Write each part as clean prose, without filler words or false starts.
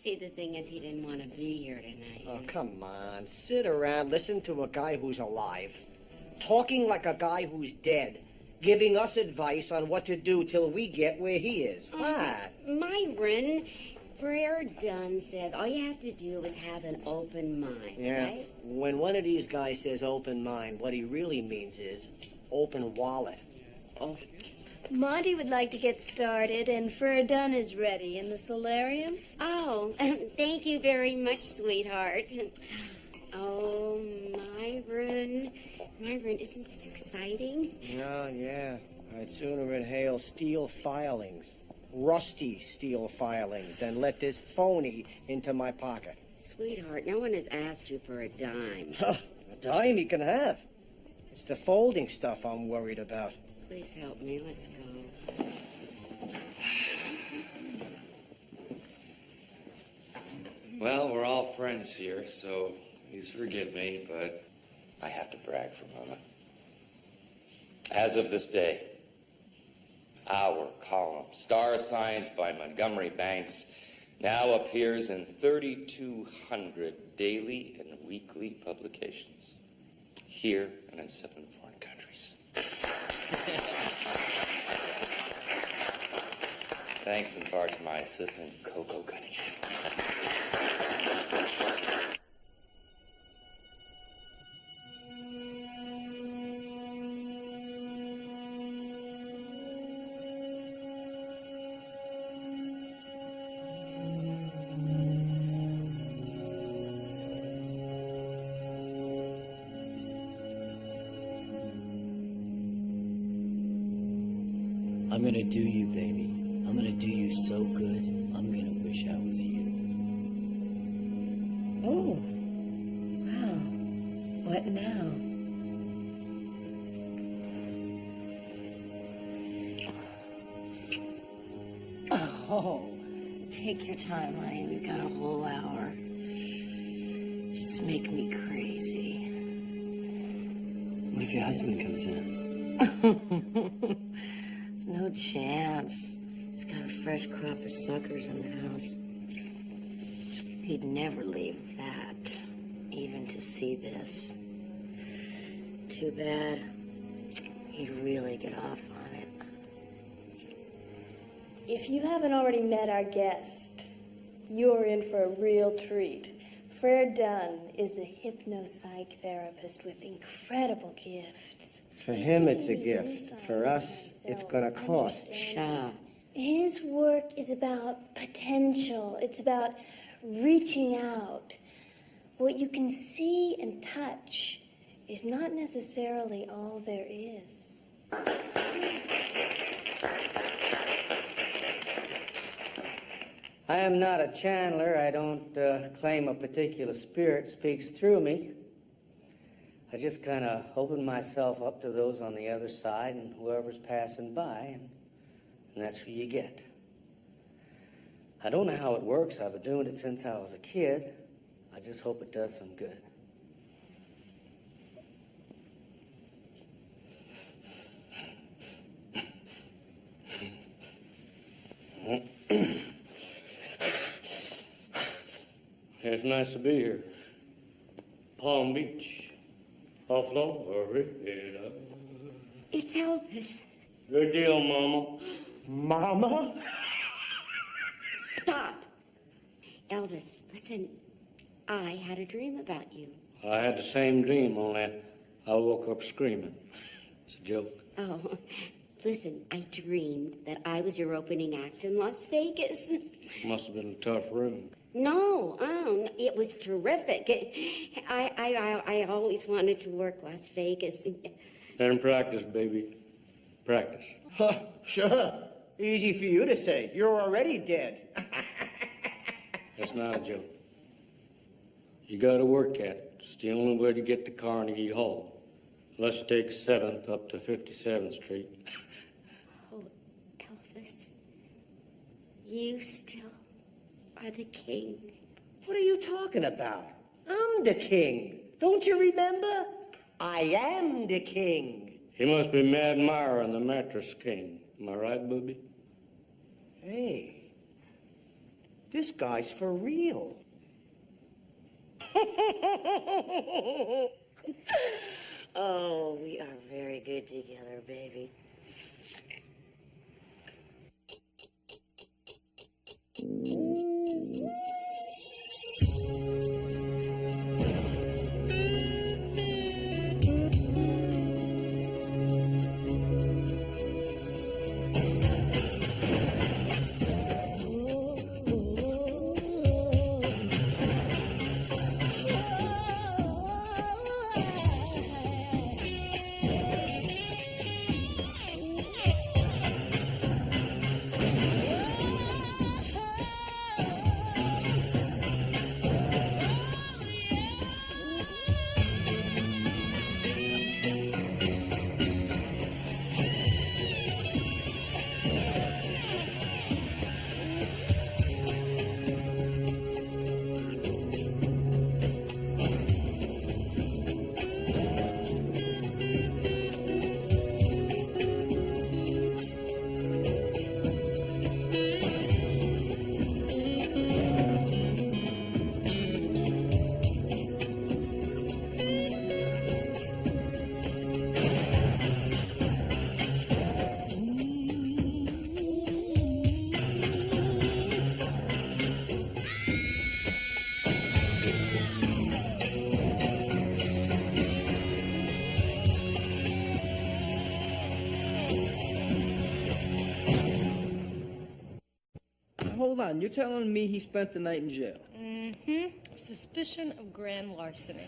See, the thing is, he didn't want to be here tonight. Oh, come on. Sit around, listen to a guy who's alive, talking like a guy who's dead, giving us advice on what to do till we get where he is. What? Myron, Frere Dunn says all you have to do is have an open mind, Yeah. right? When one of these guys says open mind, what he really means is open wallet. Oh, Monty would like to get started, and Frere Dunn is ready in the solarium. oh, thank you very much, sweetheart. Oh, Myron. Myron, isn't this exciting? Yeah. I'd sooner inhale steel filings, rusty steel filings, than let this phony into my pocket. Sweetheart, no one has asked you for a dime. A dime he can have. It's the folding stuff I'm worried about. Please help me. Let's go. Well, we're all friends here, so please forgive me, but I have to brag for a moment. As of this day, our column, Star Science by Montgomery Banks, now appears in 3,200 daily and weekly publications, here and in 7 foreign countries. Thanks in part to my assistant, Coco Cunningham. I'm gonna do you, baby. I'm gonna do you so good, I'm gonna wish I was you. Oh, wow. What now? Oh, take your time, honey. We've got a whole hour. Just make me crazy. What if your husband comes in? There's no chance. He's got a fresh crop of suckers in the house. He'd never leave that, even to see this. Too bad. He'd really get off on it. If you haven't already met our guest, you're in for a real treat. Frere Dunn is a hypnopsych therapist with incredible gifts. For him, it's a gift. For us, it's gonna cost. Shut. His work is about potential. It's about reaching out. What you can see and touch is not necessarily all there is. I am not a channeler. I don't claim a particular spirit speaks through me. I just kind of open myself up to those on the other side and whoever's passing by, and that's who you get. I don't know how it works. I've been doing it since I was a kid. I just hope it does some good. It's nice to be here. Palm Beach. Off long, hurry it up. It's Elvis. Good deal, Mama. Mama? Stop. Elvis, listen. I had a dream about you. I had the same dream, only I woke up screaming. It's a joke. Oh, listen, I dreamed that I was your opening act in Las Vegas. Must have been a tough room. No, it was terrific. I always wanted to work Las Vegas. And practice, baby. Practice. Huh, sure. Easy for you to say. You're already dead. That's not a joke. You gotta work at it. It's the only way to get to Carnegie Hall. Unless you take 7th up to 57th Street. Oh, Elvis, you still are the king. What are you talking about? I'm the king. Don't you remember? I am the king. He must be Mad Myra and the Mattress King. Am I right, Booby? Hey, This guy's for real. Oh, we are very good together, baby. Hold on, you're telling me he spent the night in jail? Mm-hmm. Suspicion of grand larceny.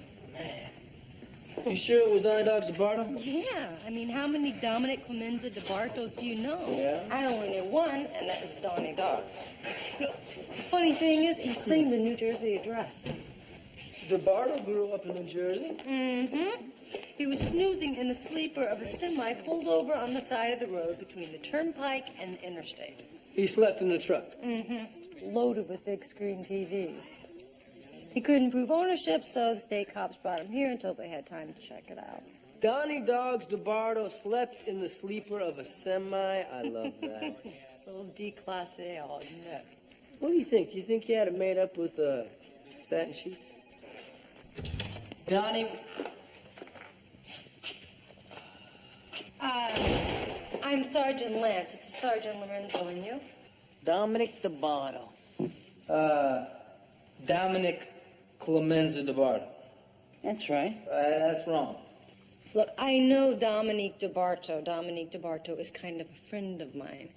You sure it was Dog's Bardo? Yeah, I mean, how many Dominic Clemenza DeBartos do you know? Yeah. I only know one, and that is Donnie Dogs. The funny thing is, he claimed a New Jersey address. DeBardo grew up in New Jersey? Mm-hmm. He was snoozing in the sleeper of a semi pulled over on the side of the road between the turnpike and the interstate. He slept in the truck. Mm-hmm. Loaded with big screen TVs. He couldn't prove ownership, so the state cops brought him here until they had time to check it out. Donnie Dogs DeBardo slept in the sleeper of a semi. I love that. A little D-classé, I'll admit. What do you think? You think he had it made up with satin sheets? Donnie. I'm Sergeant Lance. This is Sergeant Lorenzo, and you? Dominic DeBardo. Dominic Clemenza DeBardo. That's right. That's wrong. Look, I know Dominique DeBarto. Dominique DeBarto is kind of a friend of mine.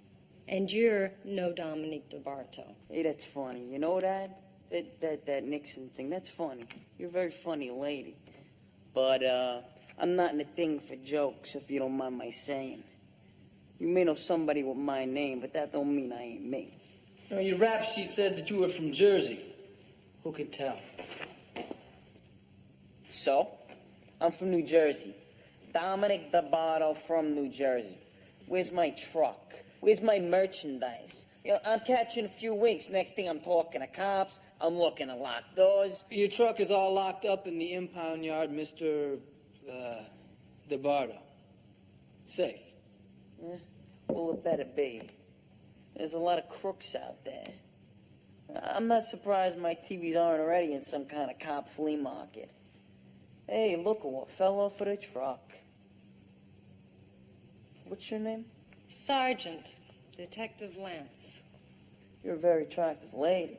And you're no Dominique DeBarto. Hey, that's funny. You know that? That Nixon thing, that's funny. You're a very funny lady. But, I'm not in the thing for jokes, if you don't mind my saying. You may know somebody with my name, but that don't mean I ain't me. You know, your rap sheet said that you were from Jersey. Who could tell? So, I'm from New Jersey. Dominic DeBardo from New Jersey. Where's my truck? Where's my merchandise? You know, I'm catching a few winks. Next thing I'm talking to cops. I'm looking to lock doors. Your truck is all locked up in the impound yard, Mr. DeBardo. Safe. Yeah, well, it better be. There's a lot of crooks out there. I'm not surprised my TVs aren't already in some kind of cop flea market. Hey, look what fell off of the truck. What's your name? Sergeant, Detective Lance. You're a very attractive lady.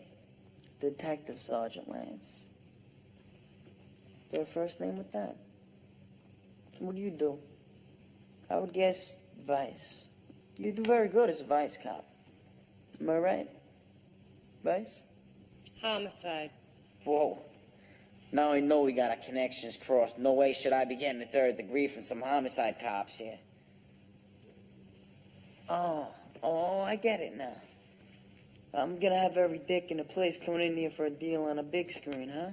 Detective Sergeant Lance. Is there a first name with that? What do you do? I would guess vice. You do very good as a vice cop. Am I right? Vice? Homicide. Whoa. Now I know we got our connections crossed. No way should I be getting a third degree from some homicide cops here. Oh, I get it now. I'm gonna have every dick in the place coming in here for a deal on a big screen, huh?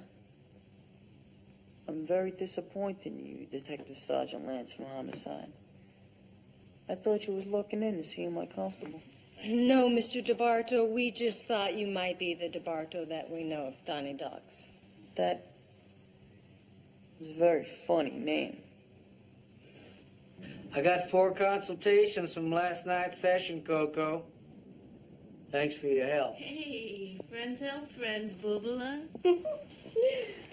I'm very disappointed in you, Detective Sergeant Lance from Homicide. I thought you was looking in to see am I comfortable. No, Mr. DeBarto, we just thought you might be the DeBarto that we know, Donnie Dogs. That is a very funny name. I got 4 consultations from last night's session, Coco. Thanks for your help. Hey, friends help friends, Boobala.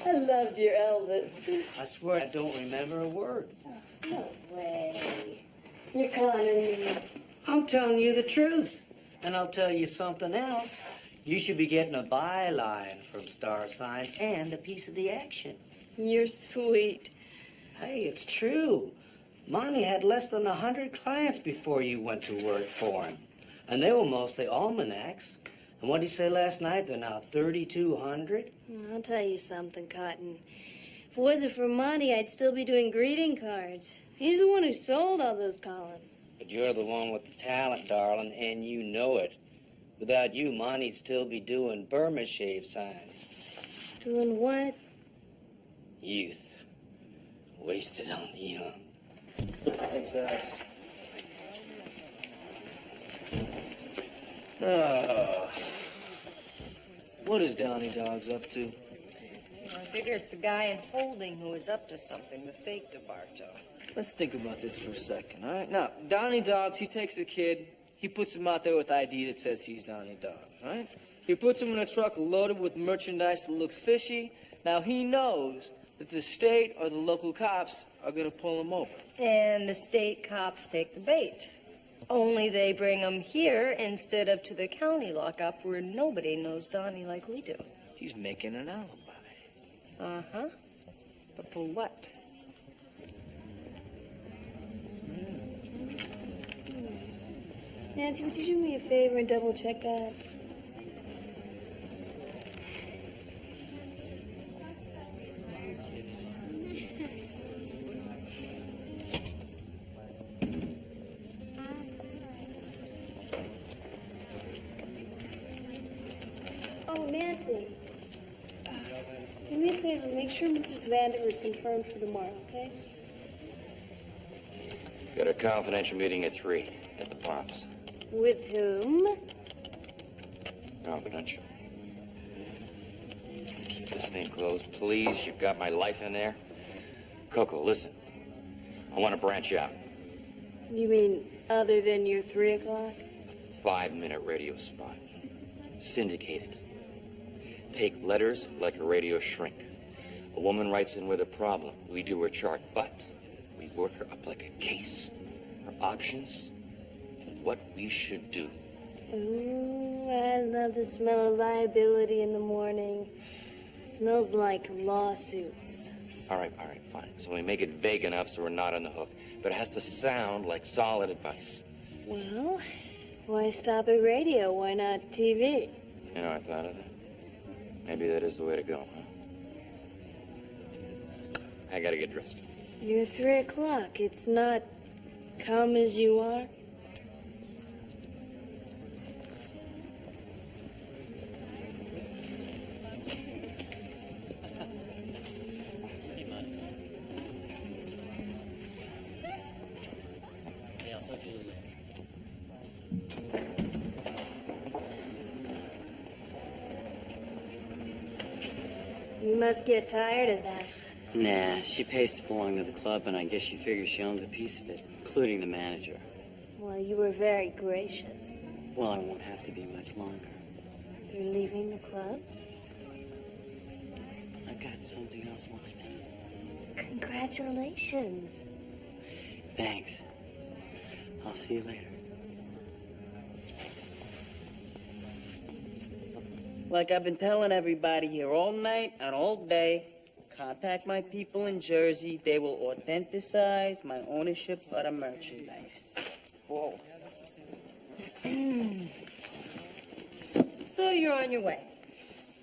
I loved your Elvis. I swear I don't remember a word. No way. You're conning me. I'm telling you the truth. And I'll tell you something else. You should be getting a byline from Star Signs and a piece of the action. You're sweet. Hey, it's true. Monty had less than 100 clients before you went to work for him. And they were mostly almanacs. And what did he say last night? They're now 3,200? I'll tell you something, Cotton. If it wasn't for Monty, I'd still be doing greeting cards. He's the one who sold all those columns. But you're the one with the talent, darling, and you know it. Without you, Monty'd still be doing Burma shave signs. Doing what? Youth. Wasted on the young. Thanks, Alex. What is Donnie Dogs up to? I figure it's the guy in holding who is up to something, the fake DeBarto. Let's think about this for a second, all right? Now, Donnie Dogs, he takes a kid, he puts him out there with ID that says he's Donnie Dog, right? He puts him in a truck loaded with merchandise that looks fishy. Now, he knows that the state or the local cops are going to pull him over. And the state cops take the bait. Only they bring him here instead of to the county lockup where nobody knows Donnie like we do. He's making an alibi. Uh-huh. But for what? Nancy, would you do me a favor and double check that? Oh, Nancy. Do me a favor, make sure Mrs. Vandiver's confirmed for tomorrow, okay? Got a confidential meeting at 3 at the Pops. With whom? Confidential. Keep this thing closed, please. You've got my life in there. Coco, listen. I want to branch out. You mean other than your 3 o'clock? 5-minute radio spot. Syndicated. Take letters like a radio shrink. A woman writes in with a problem. We do her chart, but we work her up like a case. Her options and what we should do. Ooh, I love the smell of liability in the morning. Smells like lawsuits. All right, fine. So we make it vague enough so we're not on the hook. But it has to sound like solid advice. Well, why stop at radio? Why not TV? You know, I thought of that. Maybe that is the way to go, huh? I gotta get dressed. You're 3 o'clock. It's not come as you are. Yeah, I'll talk to you later. You must get tired of that. Nah, she pays to belong to the club, and I guess she figures she owns a piece of it, including the manager. Well, you were very gracious. Well, I won't have to be much longer. You're leaving the club? I've got something else lined up. Congratulations. Thanks. I'll see you later. Like I've been telling everybody here all night and all day, contact my people in Jersey. They will authenticize my ownership of the merchandise. Whoa. So you're on your way?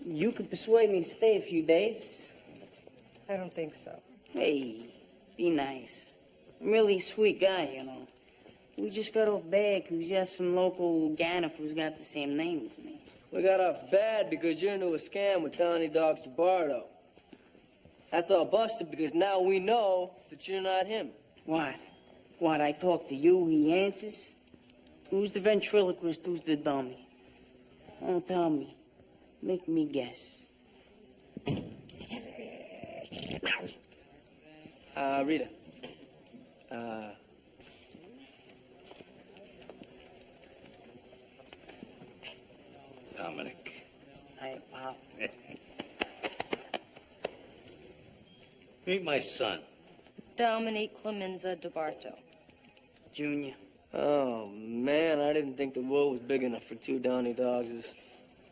You could persuade me to stay a few days. I don't think so. Hey, be nice. I'm really a sweet guy, you know. We just got off bad because we got some local ganif who's got the same name as me. We got off bad because you're into a scam with Donnie Dogs DeBardo. That's all busted because now we know that you're not him. What? What, I talk to you, he answers? Who's the ventriloquist, who's the dummy? Don't tell me. Make me guess. Rita. Dominic. Hey, Pop. Meet my son. Dominique Clemenza DeBarto. Junior. Oh, man, I didn't think the world was big enough for two Donnie Doggses.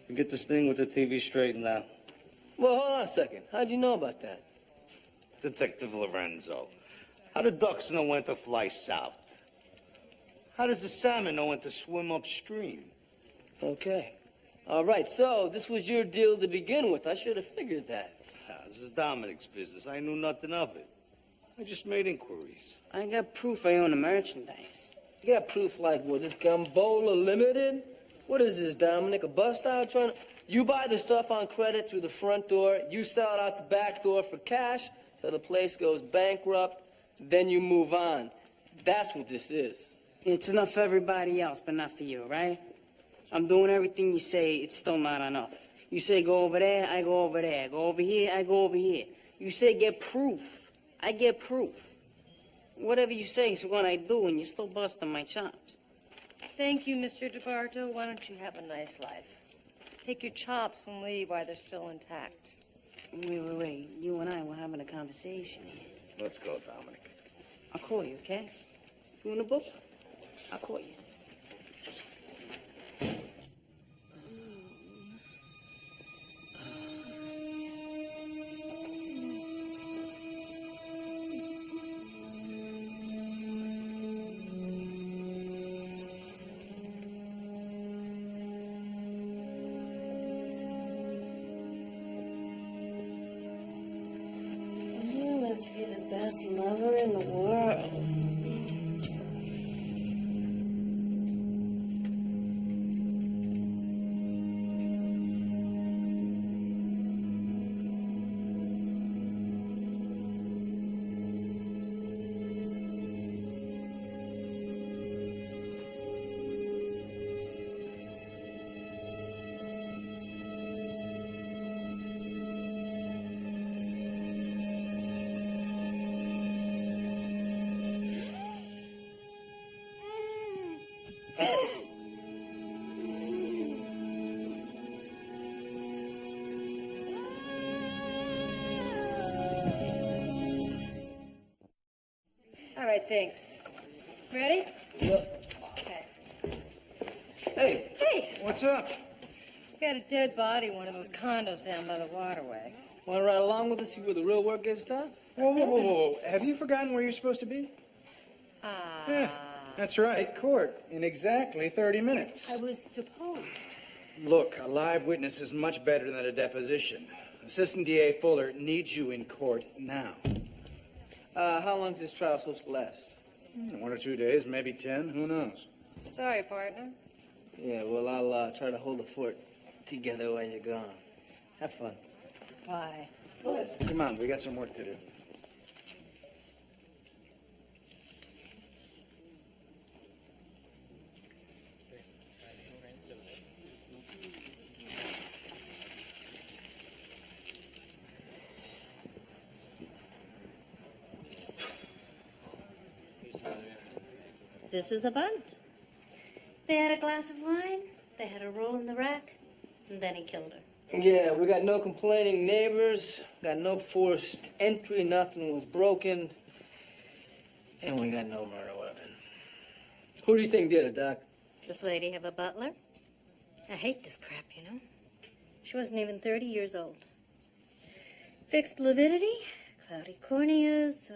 You get this thing with the TV straightened out. Well, hold on a second. How'd you know about that? Detective Lorenzo. How do ducks know when to fly south? How does the salmon know when to swim upstream? Okay. All right, so this was your deal to begin with. I should have figured that. This is Dominic's business. I knew nothing of it. I just made inquiries. I got proof I own the merchandise. You got proof like what? This Gumbola Limited? What is this, Dominic? A bust out trying to... You buy the stuff on credit through the front door, you sell it out the back door for cash till the place goes bankrupt, then you move on. That's what this is. It's enough for everybody else, but not for you, right? I'm doing everything you say, it's still not enough. You say go over there, I go over there. Go over here, I go over here. You say get proof. I get proof. Whatever you say is what I do, and you're still busting my chops. Thank you, Mr. DeBarto. Why don't you have a nice life? Take your chops and leave while they're still intact. Wait. You and I were having a conversation here. Let's go, Dominic. I'll call you, okay? You in the book? I'll call you. You must be the best lover in the world. All right, thanks. Ready? Yep. Okay. Hey, Hey, What's up? we got a dead body in one of those condos down by the waterway. want to ride along with us, see where the real work gets done? Whoa. Have you forgotten where you're supposed to be? Ah. Yeah, that's right. Court in exactly 30 minutes. I was deposed. Look, a live witness is much better than a deposition. Assistant DA Fuller needs you in court now. How long is this trial supposed to last? 1 or 2 days, maybe 10. Who knows? Sorry, partner. Yeah, well, I'll try to hold the fort together while you're gone. Have fun. Bye. Come on, we got some work to do. This is a bunt. They had a glass of wine, they had a roll in the rack, and then he killed her. Yeah, we got no complaining neighbors, got no forced entry, nothing was broken, and we got no murder weapon. Who do you think did it, Doc? This lady have a butler? I hate this crap, you know. She wasn't even 30 years old. Fixed lividity, cloudy corneas,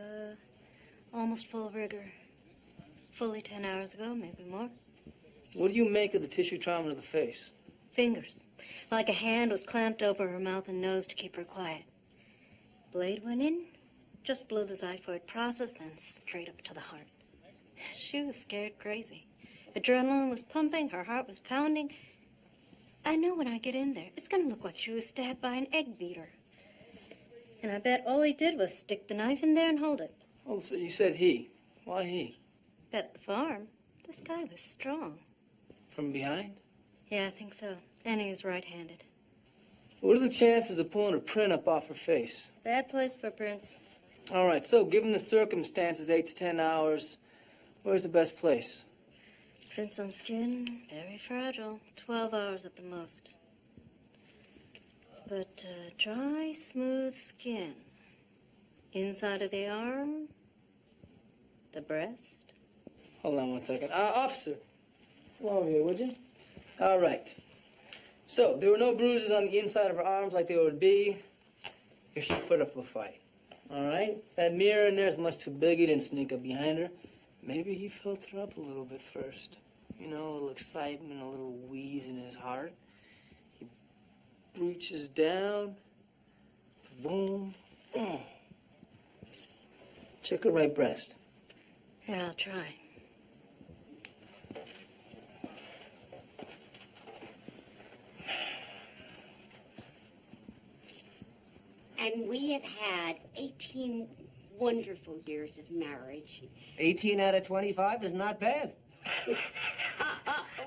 almost full rigor. Fully 10 hours ago, maybe more. What do you make of the tissue trauma to the face? Fingers. Like a hand was clamped over her mouth and nose to keep her quiet. Blade went in, just below the xiphoid process, then straight up to the heart. She was scared crazy. Adrenaline was pumping, her heart was pounding. I know when I get in there, it's gonna look like she was stabbed by an egg beater. And I bet all he did was stick the knife in there and hold it. Oh, so you said he. Why he? Bet the farm. This guy was strong. From behind? Yeah, I think so. And he was right-handed. What are the chances of pulling a print up off her face? Bad place for prints. All right, so given the circumstances, 8 to 10 hours, where's the best place? Prints on skin, very fragile. 12 hours at the most. But dry, smooth skin. Inside of the arm, the breast. Hold on one second. Officer, come over here, would you? All right. So, there were no bruises on the inside of her arms like there would be if she put up a fight. All right? That mirror in there is much too big. He didn't sneak up behind her. Maybe he felt her up a little bit first. You know, a little excitement, a little wheeze in his heart. He reaches down. Boom. Check her right breast. Yeah, I'll try. And we have had 18 wonderful years of marriage. 18 out of 25 is not bad.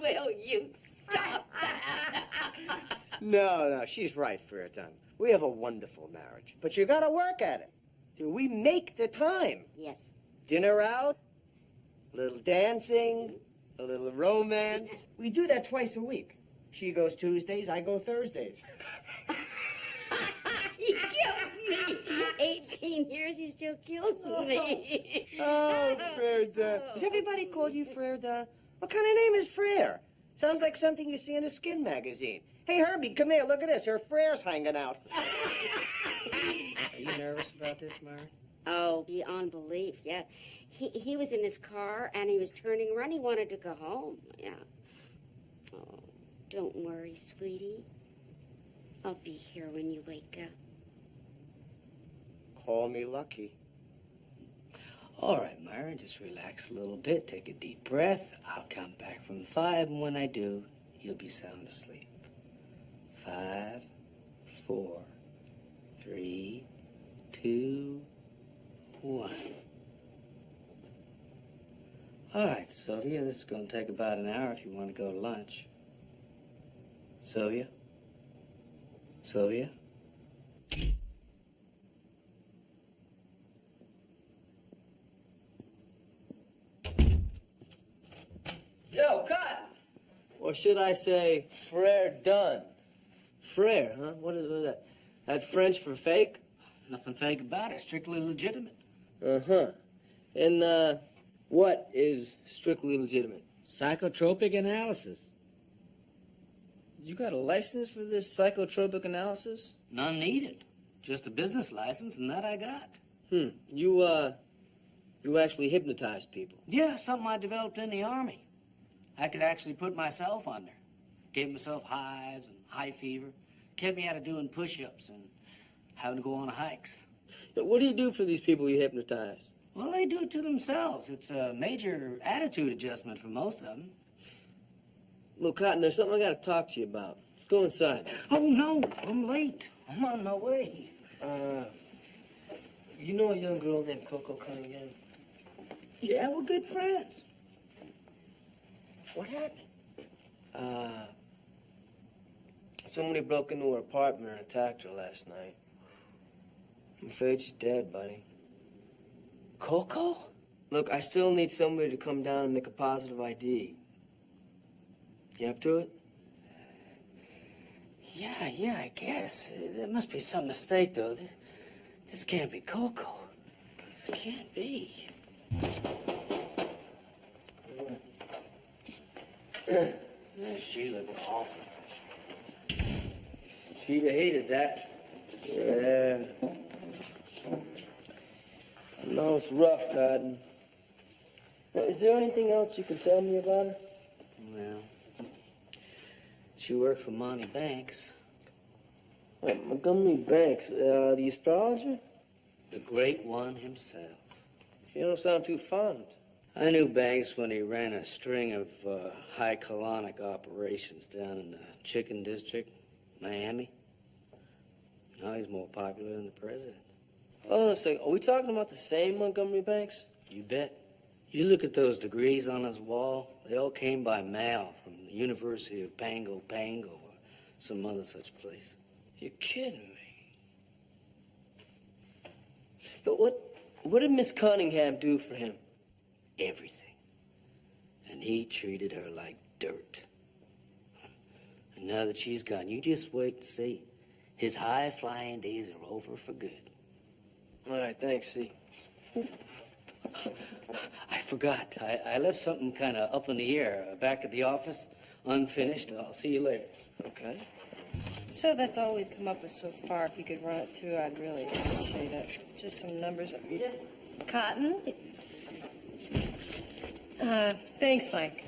Will you stop that? No, she's right, Fairton. We have a wonderful marriage. But you gotta work at it. Do we make the time? Yes. Dinner out, a little dancing, a little romance. We do that twice a week. She goes Tuesdays, I go Thursdays. He kills me. 18 years, he still kills me. Oh, Frere. Has everybody called you Frere? What kind of name is Frere? Sounds like something you see in a skin magazine. Hey, Herbie, come here. Look at this. Her Frere's hanging out. Are you nervous about this, Mary? Oh, beyond belief, yeah. He was in his car, and he was turning around. He wanted to go home, yeah. Oh, don't worry, sweetie. I'll be here when you wake up. Call me lucky. All right, Myron, just relax a little bit. Take a deep breath. I'll count back from 5, and when I do, you'll be sound asleep. 5, 4, 3, 2, 1. All right, Sylvia, this is going to take about an hour if you want to go to lunch. Sylvia? Sylvia? Yo, Cotton! Or should I say, Frere Dunn? Frere, huh? What is that? That French for fake? Nothing fake about it. Strictly legitimate. Uh-huh. And, what is strictly legitimate? Psychotropic analysis. You got a license for this psychotropic analysis? None needed. Just a business license, and that I got. You actually hypnotized people? Yeah, something I developed in the Army. I could actually put myself under. Gave myself hives and high fever. Kept me out of doing push-ups and having to go on hikes. What do you do for these people you hypnotize? Well, they do it to themselves. It's a major attitude adjustment for most of them. Look, Cotton, there's something I gotta talk to you about. Let's go inside. Oh, no, I'm late. I'm on my way. You know a young girl named Coco Cunningham? Yeah, we're good friends. What happened? Somebody broke into her apartment and attacked her last night. I'm afraid she's dead, buddy. Coco? Look, I still need somebody to come down and make a positive ID. You up to it? Yeah, I guess. There must be some mistake, though. This can't be Coco. It can't be. She looked awful. She'd have hated that. Yeah. I know it's rough, Cotton. Now, is there anything else you can tell me about her? Well, she worked for Monty Banks. Wait, Montgomery Banks, the astrologer? The great one himself. You don't sound too fond. I knew Banks when he ran a string of high colonic operations down in the Chicken District, Miami. Now he's more popular than the president. Hold on a second. Are we talking about the same Montgomery Banks? You bet. You look at those degrees on his wall, they all came by mail from the University of Pango or some other such place. You're kidding me. But what did Miss Cunningham do for him? Everything. And he treated her like dirt. And now that she's gone, you just wait and see. His high-flying days are over for good. All right, thanks, C. I forgot. I left something kind of up in the air back at the office, unfinished. I'll see you later. Okay. So that's all we've come up with so far. If you could run it through, I'd really appreciate it. Just some numbers. Cotton? Thanks, Mike.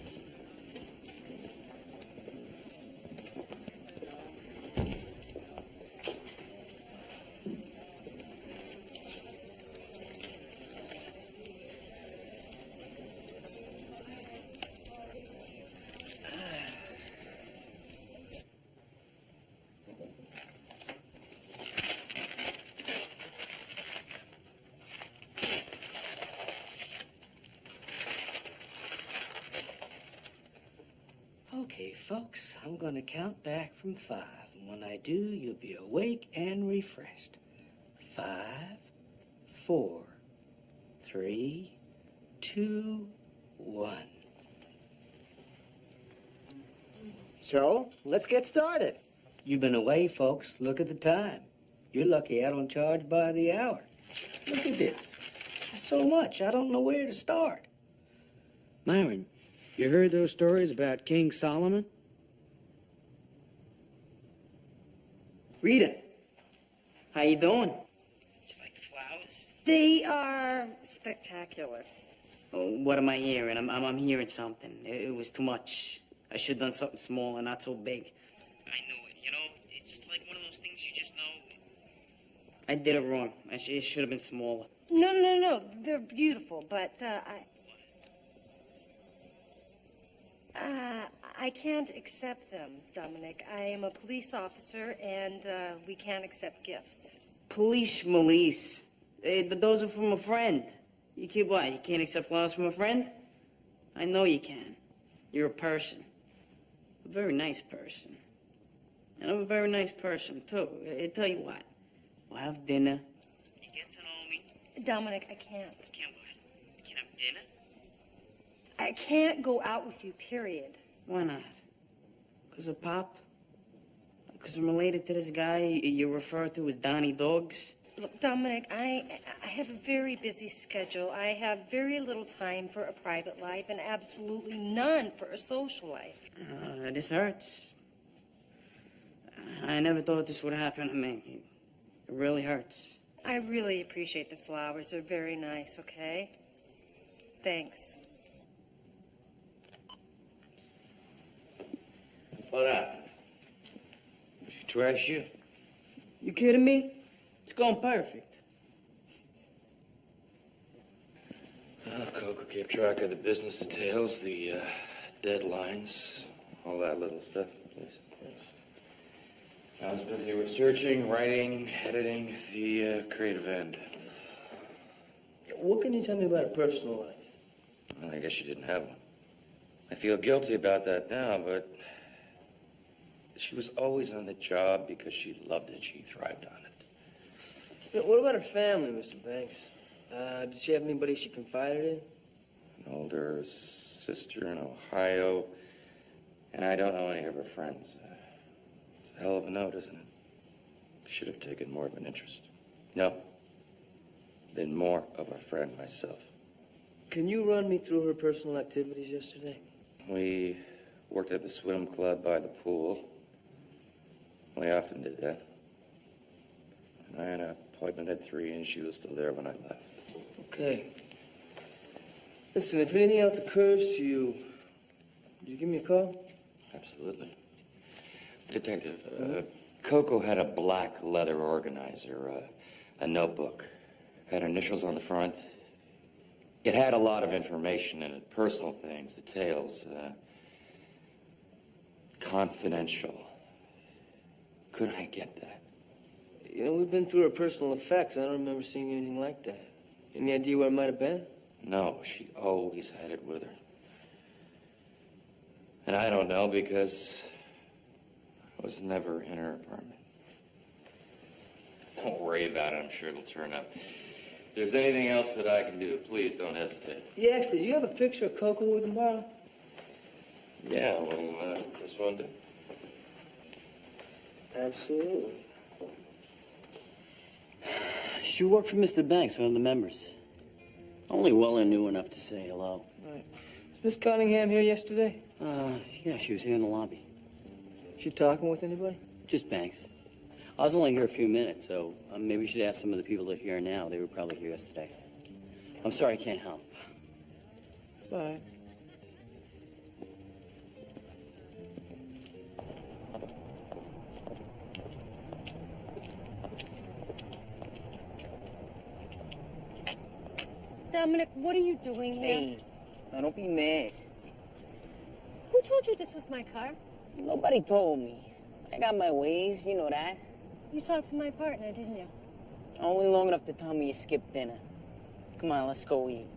Okay, folks, I'm going to count back from 5. And when I do, you'll be awake and refreshed. 5, 4, 3, 2, 1. So, let's get started. You've been away, folks. Look at the time. You're lucky I don't charge by the hour. Look at this. There's so much, I don't know where to start. Myron, you heard those stories about King Solomon? Rita, how you doing? You like the flowers? They are spectacular. Oh, what am I hearing? I'm hearing something. It was too much. I should have done something small and not so big. I knew it, you know? It's like one of those things you just know. I did it wrong. It should have been smaller. No. They're beautiful, but I can't accept them, Dominic. I am a police officer, and we can't accept gifts. Police, Melise. Those are from a friend. You can't, what? You can't accept flowers from a friend? I know you can. You're a person. A very nice person. And I'm a very nice person, too. I tell you what. We'll have dinner. You get to know me. Dominic, I can't. Can't what? You can't have dinner? I can't go out with you, period. Why not? Because of Pop? Because I'm related to this guy you refer to as Donnie Dogs? Look, Dominic, I have a very busy schedule. I have very little time for a private life and absolutely none for a social life. This hurts. I never thought this would happen to me. It really hurts. I really appreciate the flowers. They're very nice, okay? Thanks. What happened? She trashed you? You kidding me? It's going perfect. Coco kept track of the business details, the deadlines, all that little stuff. Please. I was busy researching, writing, editing the creative end. What can you tell me about her personal life? Well, I guess she didn't have one. I feel guilty about that now, but she was always on the job because she loved it. She thrived on it. What about her family, Mr. Banks? Did she have anybody she confided in? An older sister in Ohio, and I don't know any of her friends. It's a hell of a note, isn't it? Should have taken more of an interest. No. Been more of a friend myself. Can you run me through her personal activities yesterday? We worked at the swim club by the pool. We often did that. And I had an appointment at 3, and she was still there when I left. Okay. Listen, if anything else occurs to you, would you give me a call? Absolutely. Detective, Coco had a black leather organizer, a notebook. Had initials on the front. It had a lot of information in it, personal things, details, confidential. Could I get that? You know, we've been through her personal effects. I don't remember seeing anything like that. Any idea where it might have been? No, she always had it with her. And I don't know because I was never in her apartment. Don't worry about it. I'm sure it'll turn up. If there's anything else that I can do, please don't hesitate. Yeah, actually, do you have a picture of Coco we can borrow? Yeah, well, this one too. Absolutely. She worked for Mr. Banks, one of the members. Only Weller knew enough to say hello. Right. Was Miss Cunningham here yesterday? Yeah, she was here in the lobby. She talking with anybody? Just Banks. I was only here a few minutes, so maybe we should ask some of the people that are here now. They were probably here yesterday. I'm sorry I can't help. It's all right. Dominic, what are you doing here? Hey, now don't be mad. Who told you this was my car? Nobody told me. I got my ways, you know that. You talked to my partner, didn't you? Only long enough to tell me you skipped dinner. Come on, let's go eat.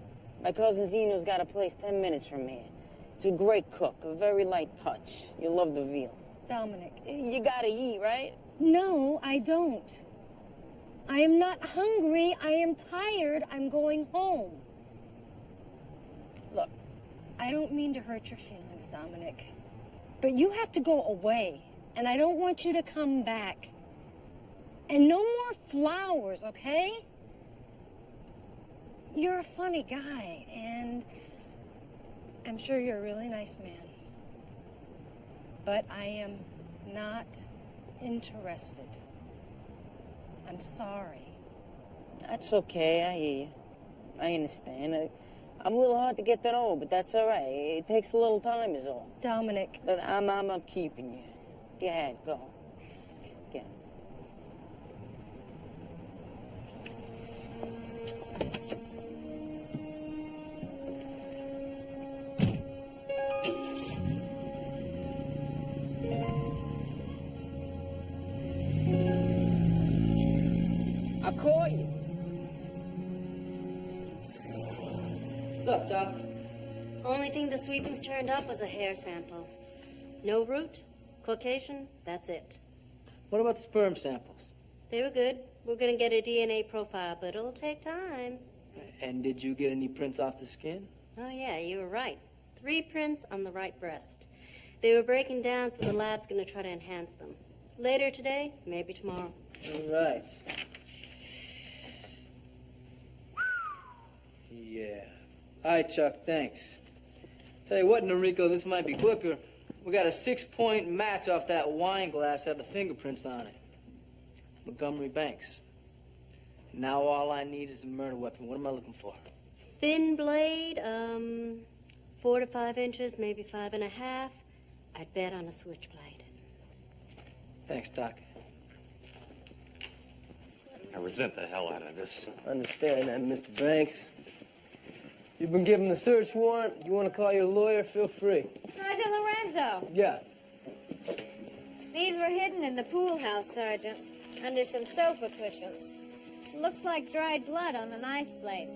My cousin Zeno's got a place 10 minutes from here. It's a great cook, a very light touch. You'll love the veal. Dominic. You gotta eat, right? No, I don't. I am not hungry. I am tired. I'm going home. Look, I don't mean to hurt your feelings, Dominic, but you have to go away, and I don't want you to come back. And no more flowers, okay? You're a funny guy, and I'm sure you're a really nice man. But I am not interested. I'm sorry. That's okay, I hear you. I understand. I'm a little hard to get to know, but that's all right. It takes a little time is all. Dominic. But I'm keeping you. Go ahead, go. Get. I caught you. What's up, Doc? Only thing the sweepings turned up was a hair sample. No root, Caucasian, that's it. What about the sperm samples? They were good. We're gonna get a DNA profile, but it'll take time. And did you get any prints off the skin? Oh, yeah, you were right. 3 prints on the right breast. They were breaking down, so the lab's gonna try to enhance them. Later today, maybe tomorrow. All right. Yeah. All right, Chuck, thanks. Tell you what, Noriko, this might be quicker. We got a 6-point match off that wine glass that had the fingerprints on it. Montgomery Banks. Now all I need is a murder weapon. What am I looking for? Thin blade, 4 to 5 inches, maybe 5.5. I'd bet on a switchblade. Thanks, Doc. I resent the hell out of this. Understand that, Mr. Banks. You've been given the search warrant. You want to call your lawyer, feel free. Sergeant Lorenzo, Yeah. these were hidden in the pool house, Sergeant, under some sofa cushions. Looks like dried blood on the knife blade.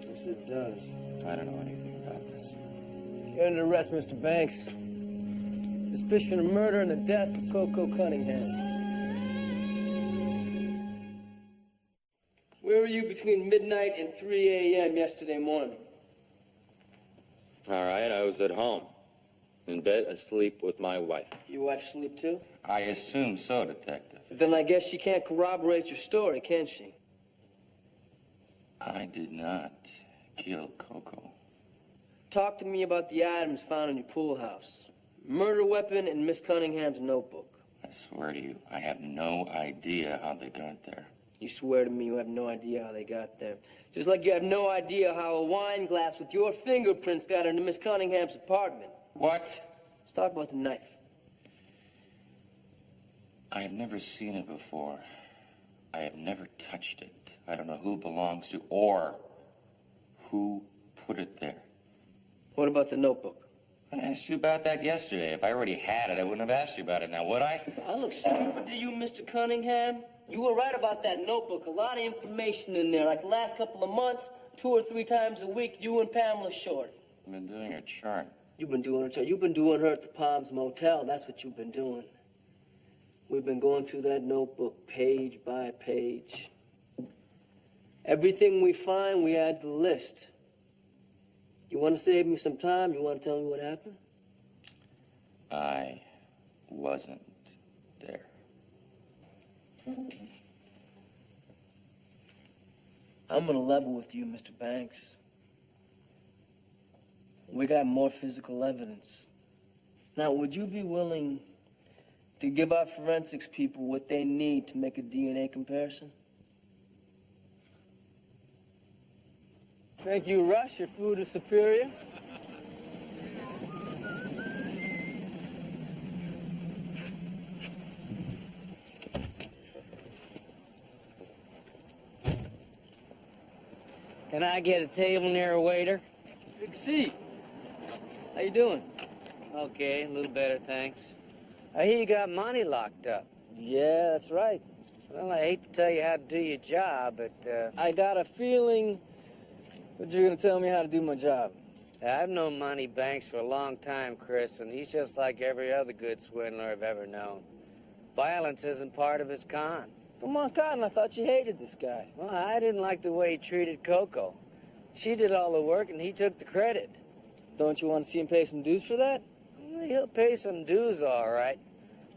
Yes, it does. I don't know anything about this. You're under arrest, Mr. Banks. Suspicion of murder and the death of Coco Cunningham. Where were you between midnight and 3 a.m. yesterday morning? All right, I was at home, in bed, asleep with my wife. Your wife asleep too? I assume so, Detective. Then I guess she can't corroborate your story, can she? I did not kill Coco. Talk to me about the items found in your pool house. Murder weapon and Miss Cunningham's notebook. I swear to you, I have no idea how they got there. You swear to me you have no idea how they got there. Just like you have no idea how a wine glass with your fingerprints got into Miss Cunningham's apartment. What? Let's talk about the knife. I have never seen it before. I have never touched it. I don't know who it belongs to or who put it there. What about the notebook? I asked you about that yesterday. If I already had it, I wouldn't have asked you about it now, would I? I look stupid to you, Mr. Cunningham? You were right about that notebook. A lot of information in there. Like the last couple of months, 2 or 3 times a week, you and Pamela Short. I've been doing a chart. You've been doing her. You've been doing her at the Palms Motel. That's what you've been doing. We've been going through that notebook page by page. Everything we find, we add to the list. You want to save me some time? You want to tell me what happened? I wasn't there. I'm gonna level with you, Mr. Banks. We got more physical evidence. Now, would you be willing to give our forensics people what they need to make a DNA comparison? Thank you, Rush. Your food is superior. Can I get a table near a waiter? Big C. How you doing? Okay, a little better, thanks. I hear you got money locked up. Yeah, that's right. Well, I hate to tell you how to do your job, but, I got a feeling that you're gonna tell me how to do my job. I've known Money Banks for a long time, Chris, and he's just like every other good swindler I've ever known. Violence isn't part of his con. Come on, Cotton, I thought you hated this guy. Well, I didn't like the way he treated Coco. She did all the work, and he took the credit. Don't you want to see him pay some dues for that? Well, he'll pay some dues, all right.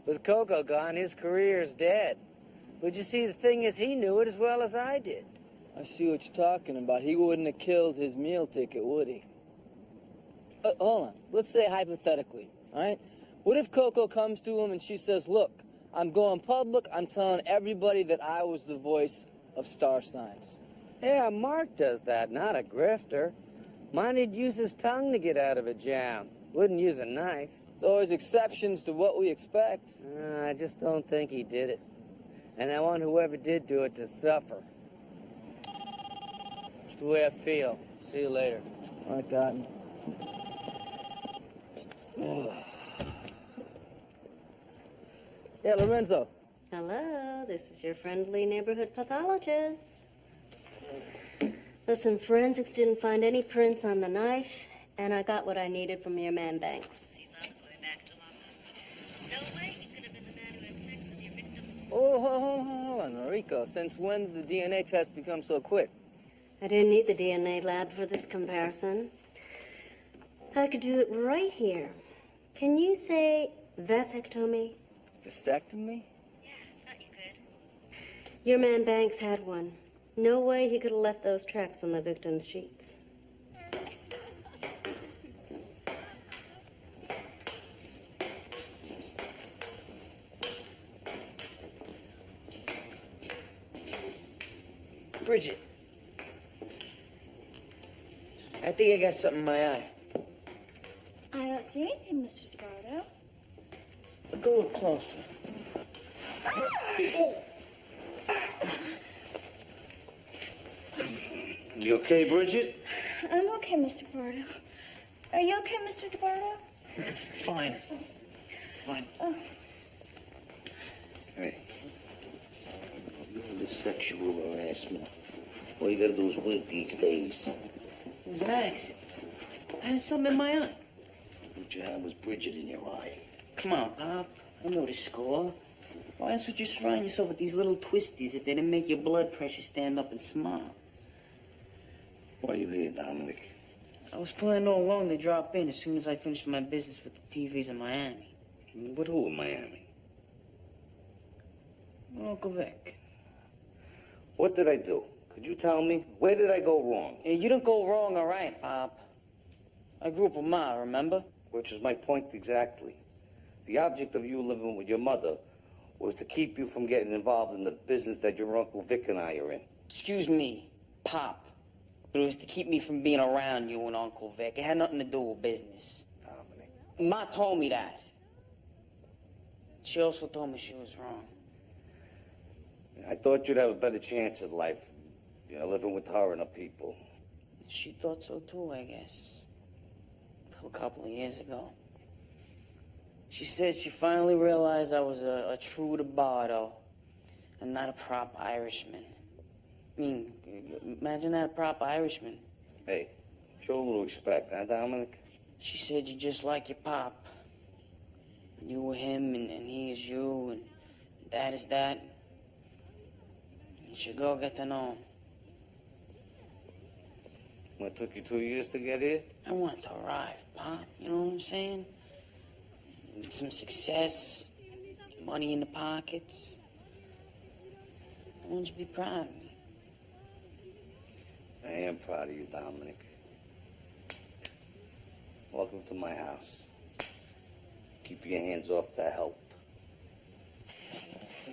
With Coco gone, his career's dead. But you see, the thing is, he knew it as well as I did. I see what you're talking about. He wouldn't have killed his meal ticket, would he? Hold on. Let's say hypothetically, all right? What if Coco comes to him and she says, look, I'm going public. I'm telling everybody that I was the voice of star signs. Yeah, Mark does that, not a grifter. Money'd use his tongue to get out of a jam. Wouldn't use a knife. There's always exceptions to what we expect. I just don't think he did it. And I want whoever did do it to suffer. It's the way I feel. See you later. All right, Cotton. Yeah, Lorenzo. Hello, this is your friendly neighborhood pathologist. Listen, forensics didn't find any prints on the knife, and I got what I needed from your man Banks. He's on his way back to London. No way he could have been the man who had sex with your victim. Oh, hold on, Rico. Since when did the DNA test become so quick? I didn't need the DNA lab for this comparison. I could do it right here. Can you say vasectomy? Vasectomy? Yeah, thought you could. Your man Banks had one. No way he could have left those tracks on the victim's sheets. Bridget. I think I got something in my eye. I don't see anything, Mr. DeBardo. Go a little closer. You okay, Bridget? I'm okay, Mr. DeBardo. Are you okay, Mr. DeBardo? Fine. Fine. Oh. Hey. The sexual harassment. All you gotta do is wink these days. It was an accident. I had something in my eye. What you had was Bridget in your eye. Come on, Pop. I know the score. Why else would you surround yourself with these little twisties if they didn't make your blood pressure stand up and smile? Why are you here, Dominic? I was planning all along to drop in as soon as I finished my business with the TVs in Miami. With who in Miami? Uncle Vic. What did I do? Could you tell me? Where did I go wrong? Hey, you didn't go wrong, all right, Pop. I grew up with Ma, remember? Which is my point exactly. The object of you living with your mother was to keep you from getting involved in the business that your Uncle Vic and I are in. Excuse me, Pop. But it was to keep me from being around you and Uncle Vic. It had nothing to do with business. Dominic. Ma told me that. She also told me she was wrong. I thought you'd have a better chance at life, living with her and her people. She thought so too, I guess. Until a couple of years ago. She said she finally realized I was a true DeBardo and not a prop Irishman. I mean, imagine that, a prop Irishman. Hey, show a little respect, huh, Dominic? She said you're just like your pop. You were him, and he is you, and that is that. You should go get to know him. What, took you 2 years to get here? I wanted to arrive, Pop. You know what I'm saying? With some success, money in the pockets. I want you to be proud of me. I am proud of you, Dominic. Welcome to my house. Keep your hands off the help.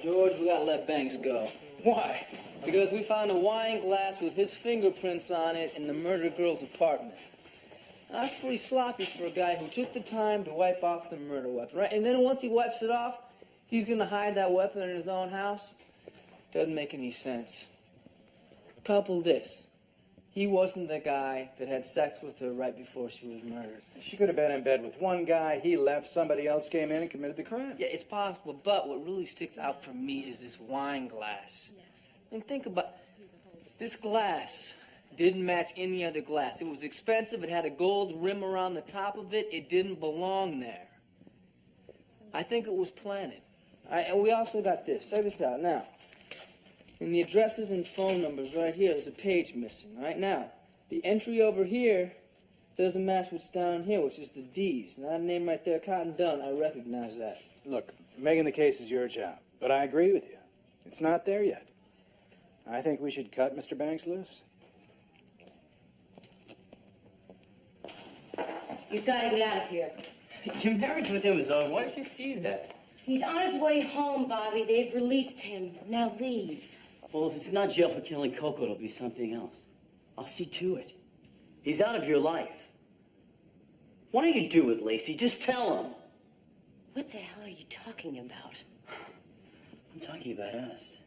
George, we gotta let Banks go. Why? Because we found a wine glass with his fingerprints on it in the murdered girl's apartment. Now, that's pretty sloppy for a guy who took the time to wipe off the murder weapon, right? And then once he wipes it off, he's gonna hide that weapon in his own house? Doesn't make any sense. Couple this. He wasn't the guy that had sex with her right before she was murdered. She could have been in bed with one guy, he left, somebody else came in and committed the crime. Yeah, it's possible, but what really sticks out for me is this wine glass. I mean, think about this glass. Didn't match any other glass. It was expensive. It had a gold rim around the top of it. It didn't belong there. I think it was planted. All right, and we also got this. Check this out. Now, in the addresses and phone numbers right here, there's a page missing. Right now, the entry over here doesn't match what's down here, which is the D's. Now, that name right there, Cotton Dunn, I recognize that. Look, making the case is your job, but I agree with you. It's not there yet. I think we should cut Mr. Banks loose. You've got to get out of here. Your marriage with him is over. Why don't you see that? He's on his way home, Bobby. They've released him. Now leave. Well, if it's not jail for killing Coco, it'll be something else. I'll see to it. He's out of your life. Why don't you do it, Lacey? Just tell him. What the hell are you talking about? I'm talking about us.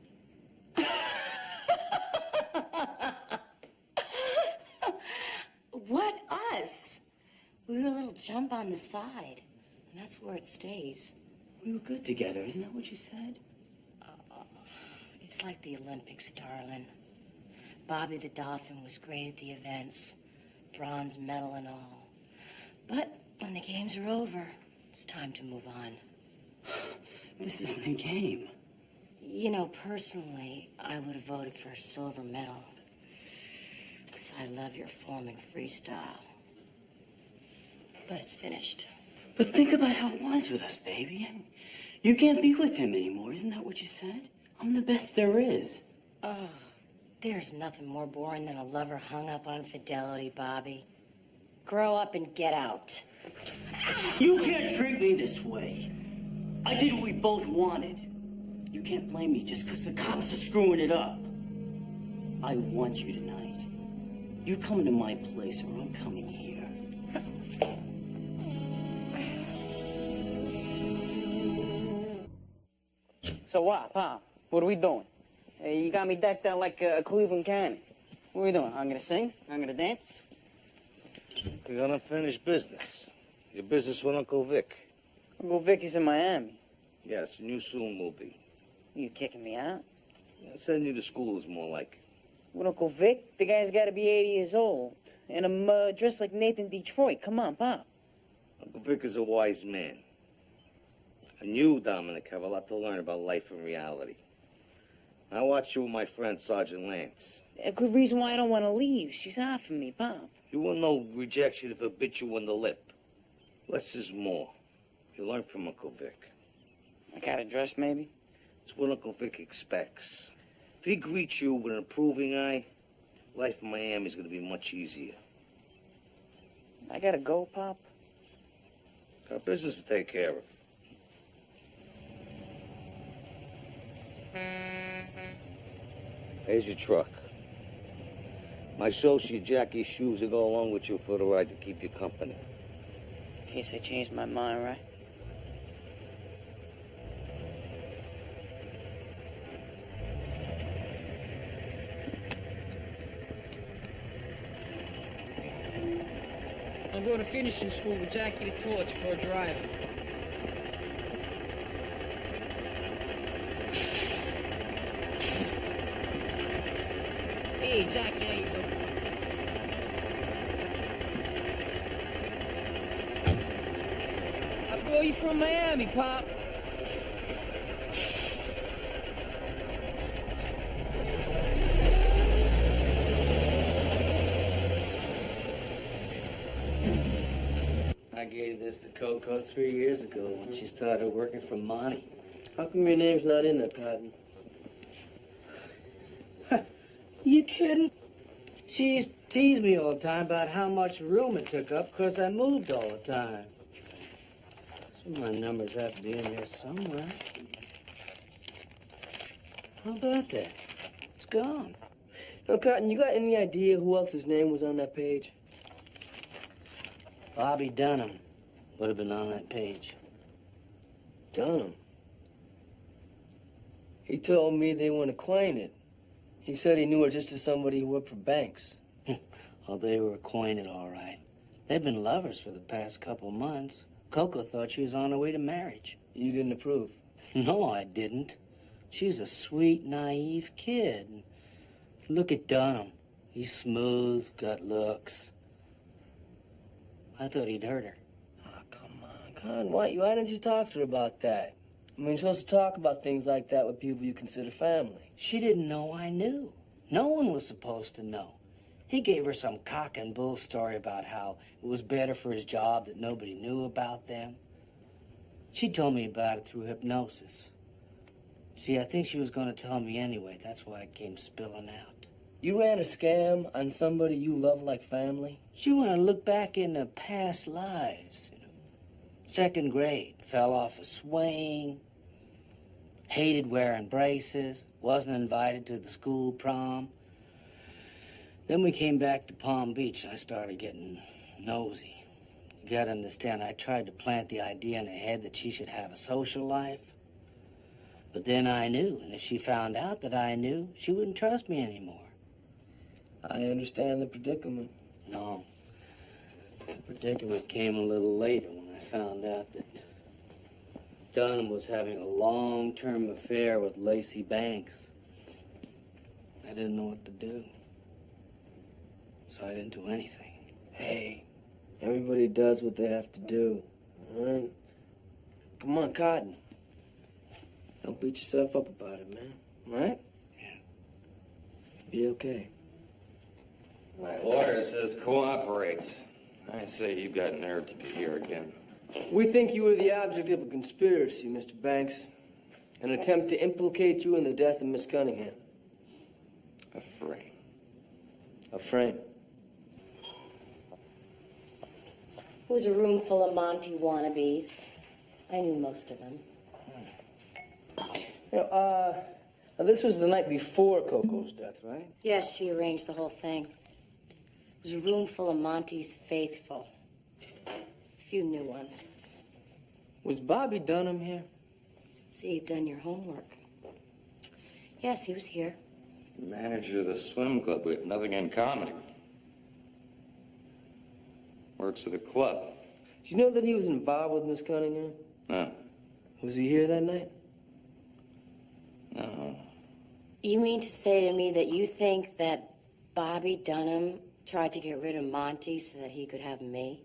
What us? We were a little jump on the side, and that's where it stays. We were good together, isn't that what you said? It's like the Olympics, darling. Bobby the Dolphin was great at the events, bronze medal and all. But when the games are over, it's time to move on. This isn't a game. You know, personally, I would have voted for a silver medal. Because I love your form and freestyle. But it's finished. But think about how it was with us, baby. You can't be with him anymore, isn't that what you said? I'm the best there is. Oh, there's nothing more boring than a lover hung up on fidelity, Bobby. Grow up and get out. You can't treat me this way. I did what we both wanted. You can't blame me just because the cops are screwing it up. I want you tonight. You come to my place or I'm coming here. So what, Pop? What are we doing? Hey, you got me decked out like a Cleveland County. What are we doing? I'm gonna sing? I'm gonna dance? You're gonna finish business. Your business with Uncle Vic. Uncle Vic is in Miami. Yes, and you soon will be. You kicking me out? Sending you to school is more like it. What, Uncle Vic? The guy's gotta be 80 years old. And I'm dressed like Nathan Detroit. Come on, Pop. Uncle Vic is a wise man. And you, Dominic, have a lot to learn about life and reality. I watched you with my friend, Sergeant Lance. A good reason why I don't want to leave. She's hot for me, Pop. You will know rejection if it bit you on the lip. Less is more. You learn from Uncle Vic. I gotta dress, maybe? It's what Uncle Vic expects. If he greets you with an approving eye, life in Miami is going to be much easier. I gotta go, Pop. Got business to take care of. Here's your truck. My associate Jackie's shoes will go along with you for the ride to keep you company. In case I change my mind, right? I'm going to finishing school with Jackie the Torch for a driver. Hey, Jackie, how you doing? I'll call you from Miami, Pop. I gave this to Coco 3 years ago when she started working for Monty. How come your name's not in there, Cotton? You kidding? She used to tease me all the time about how much room it took up because I moved all the time. Some of my numbers have to be in here somewhere. How about that? It's gone. No, Cotton, you got any idea who else's name was on that page? Bobby Dunham would have been on that page. Dunham? He told me they weren't acquainted. He said he knew her just as somebody who worked for Banks. Oh, they were acquainted, all right. They've been lovers for the past couple months. Coco thought she was on her way to marriage. You didn't approve? No, I didn't. She's a sweet, naive kid. Look at Dunham. He's smooth, got looks. I thought he'd hurt her. Oh, come on, Con. Why didn't you talk to her about that? I mean, you're supposed to talk about things like that with people you consider family. She didn't know I knew. No one was supposed to know. He gave her some cock and bull story about how it was better for his job that nobody knew about them. She told me about it through hypnosis. See, I think she was going to tell me anyway. That's why it came spilling out. You ran a scam on somebody you love like family? She wanted to look back into past lives. You know, 2nd grade, fell off a swing, hated wearing braces, wasn't invited to the school prom. Then we came back to Palm Beach, and I started getting nosy. You gotta understand, I tried to plant the idea in her head that she should have a social life. But then I knew, and if she found out that I knew, she wouldn't trust me anymore. I understand the predicament. No. The predicament came a little later when I found out that Dunham was having a long-term affair with Lacey Banks. I didn't know what to do. So I didn't do anything. Hey, everybody does what they have to do, all right? Come on, Cotton. Don't beat yourself up about it, man, all right? Yeah. Be okay. My lawyer says cooperate. I say you've got nerve to be here again. We think you were the object of a conspiracy, Mr. Banks. An attempt to implicate you in the death of Miss Cunningham. A frame. A frame. It was a room full of Monty wannabes. I knew most of them. You know, now this was the night before Coco's death, right? Yes, she arranged the whole thing. It was a room full of Monty's faithful. A few new ones. Was Bobby Dunham here? See, you've done your homework. Yes, he was here. He's the manager of the swim club. We have nothing in common. Works at the club. Did you know that he was involved with Miss Cunningham? No. Was he here that night? No. You mean to say to me that you think that Bobby Dunham tried to get rid of Monty so that he could have me?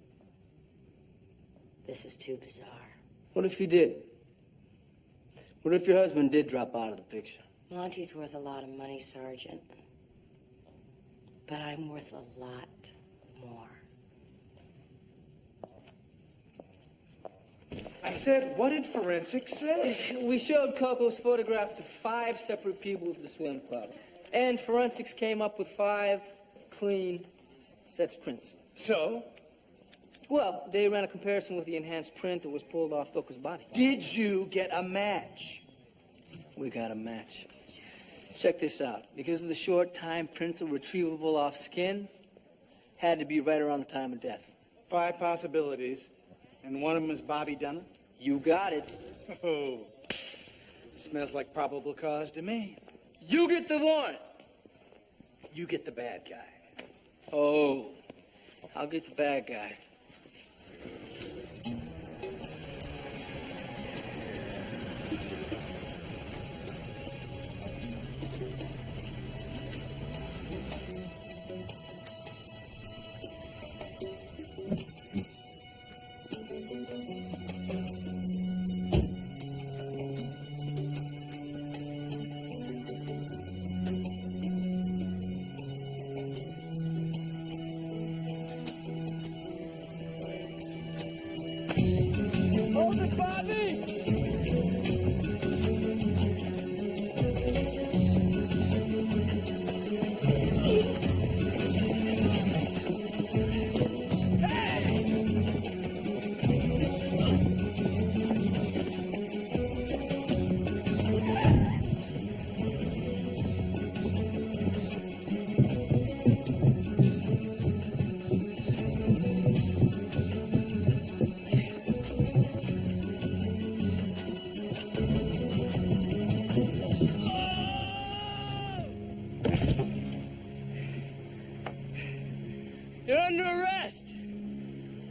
This is too bizarre. What if he did? What if your husband did drop out of the picture? Monty's worth a lot of money, Sergeant. But I'm worth a lot more. I said, what did forensics say? We showed Coco's photograph to 5 separate people at the swim club. And forensics came up with 5 clean sets of prints. So? Well, they ran a comparison with the enhanced print that was pulled off Coco's body. Did you get a match? We got a match. Yes. Check this out. Because of the short time prints are retrievable off skin, had to be right around the time of death. 5 possibilities, and one of them is Bobby Dunham? You got it. Oh, smells like probable cause to me. You get the warrant. You get the bad guy. Oh, I'll get the bad guy.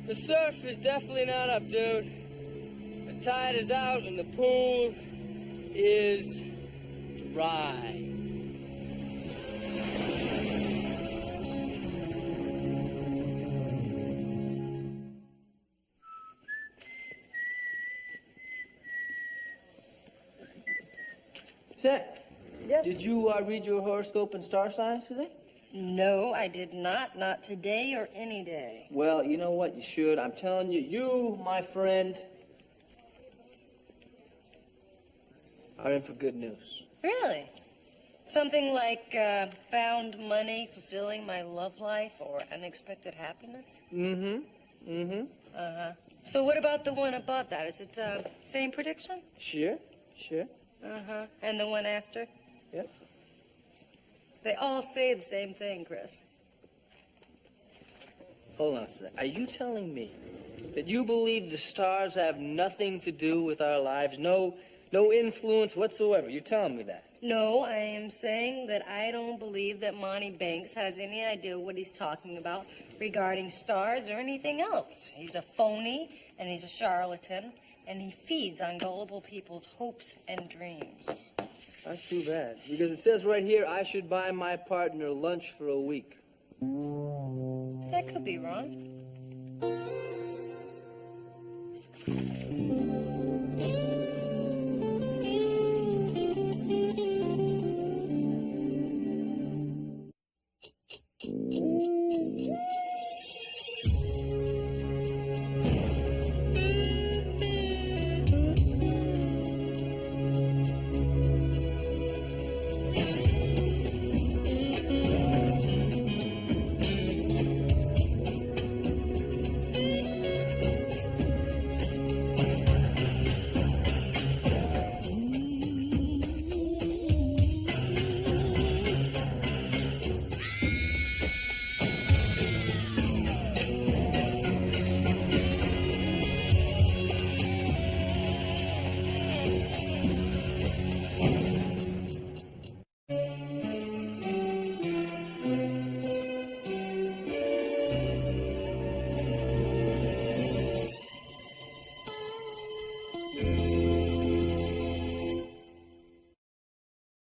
The surf is definitely not up, dude. The tide is out and the pool is dry. Set. Yep. Did you read your horoscope and star signs today? No, I did not. Not today or any day. Well, you know what? You should. I'm telling you, you, my friend, are in for good news. Really? Something like found money, fulfilling my love life, or unexpected happiness? Uh-huh. So what about the one above that? Is it same prediction? Sure. Uh-huh. And the one after? Yep. They all say the same thing, Chris. Hold on a sec. Are you telling me that you believe the stars have nothing to do with our lives? No influence whatsoever? You're telling me that? No, I am saying that I don't believe that Monty Banks has any idea what he's talking about regarding stars or anything else. He's a phony, and he's a charlatan, and he feeds on gullible people's hopes and dreams. That's too bad. Because it says right here I should buy my partner lunch for a week. That could be wrong.